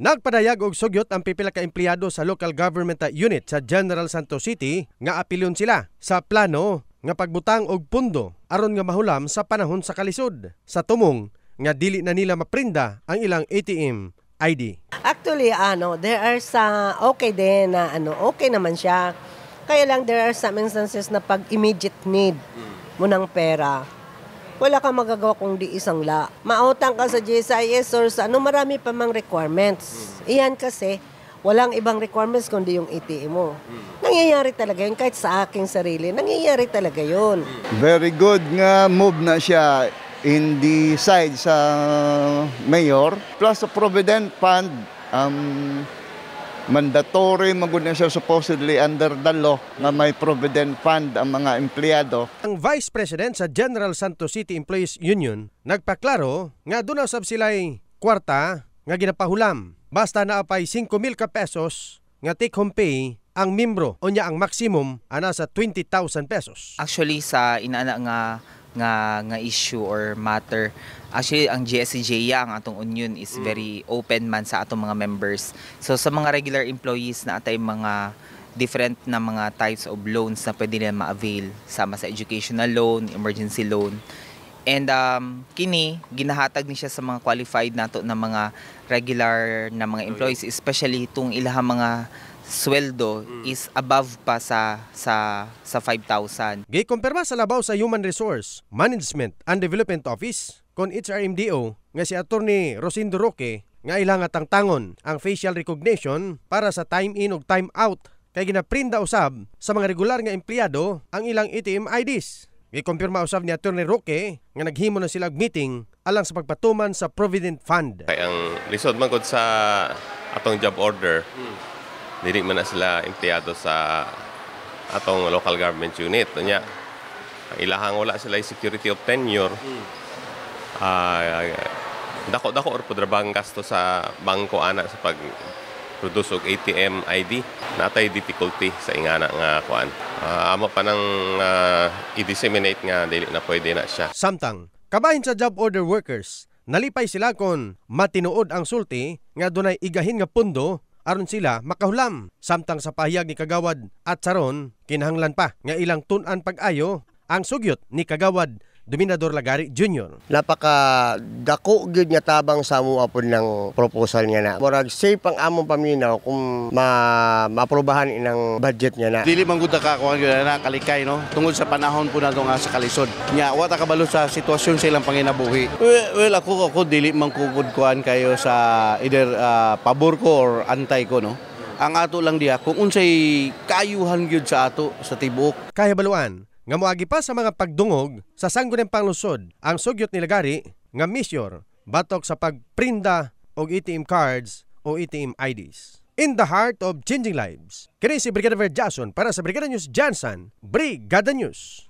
Nagpadayag og sugyot ang pipila ka empleyado sa local government unit sa General Santos City nga apilyon sila sa plano nga pagbutang og pundo aron nga mahulam sa panahon sa kalisod sa tumong nga dili na nila maprinda ang ilang ATM ID. Actually, there are okay din na okay naman siya. Kaya lang there are some instances na pag immediate need mo ng pera, wala kang magagawa kung di isang la. Mautang ka sa GSIS or sa marami pa mang requirements. Iyan kasi, walang ibang requirements kundi yung ATM mo. Nangyayari talaga yun, kahit sa aking sarili, nangyayari talaga yun. Very good nga move na siya in the side sa mayor. Plus sa Provident Fund, mandatory magud na siya supposedly under the law na may Provident Fund ang mga empleyado. Ang Vice President sa General Santos City Employees Union nagpaklaro nga doon sab sila'y kwarta nga ginapahulam. Basta naapay 5,000 ka pesos nga take home pay ang membro o niya ang maximum ana sa 20,000 pesos. Actually sa inaana nga issue or matter, actually ang GSCJ ang atong union is very open man sa atong mga members. So sa mga regular employees na atay mga different na mga types of loans na pwede nila ma-avail, sama sa educational loan, emergency loan. And kini ginahatag ni siya sa mga qualified nato na mga regular na mga employees, especially itong ilahang mga sweldo is above pa sa 5,000. Gikumpirma sa labaw sa Human Resource Management and Development Office kon HRMDO nga si Attorney Rosindo Roque nga ilang tangtangon ang facial recognition para sa time in ug time out kay ginaprinda usab sa mga regular nga empleyado ang ilang ATM IDs. Gikumpirma usab ni Attorney Roque nga naghimo na sila og meeting alang sa pagpatuman sa Provident Fund. Kay ang lisod man gud sa atong job order, dili man na sila empleyado sa atong local government unit. Nya, ilahang wala sila security of tenure. Dako-dako or pudrabang gasto sa bangko ana sa pag-produce og ATM ID. Natay difficulty sa ingana nga kuan. Amo pa nang i-disseminate nga dili na pwede na siya. Samtang, kabahin sa job order workers, nalipay sila kon matinuod ang sulti nga dunay igahin nga pundo aron sila makahulam. Samtang sa pahayag ni Kagawad at saron kinahanglan pa nga ilang tun-an pag-ayo ang sugyot ni Kagawad Dominador Lagari Jr. Napaka dako gyud nga tabang sa amo apod ng proposal niya na. Murag safe ang among paminaw kung maaprobahan inang budget niya na. Dili man gud ka kuan gyud na kalikay no tungod sa panahon po nato nga sa kalisod. Nya wa ta kabalo sa sitwasyon sa ilang panginabuhi. Well ako dili man kugod kuan kayo sa either pabor ko or antay ko no. Ang ato lang diha kung unsay kayuhan gyud sa ato sa tibuok. Kahibaluan nga moagi pa sa mga pagdungog sa Sangguniang Panglusod ang sugyot ni Lagari nga measure batok sa pagprinda og ATM cards o ATM IDs. In the heart of changing lives, kini si Brigadier Jason para sa Brigada News Jansan, Brigada News.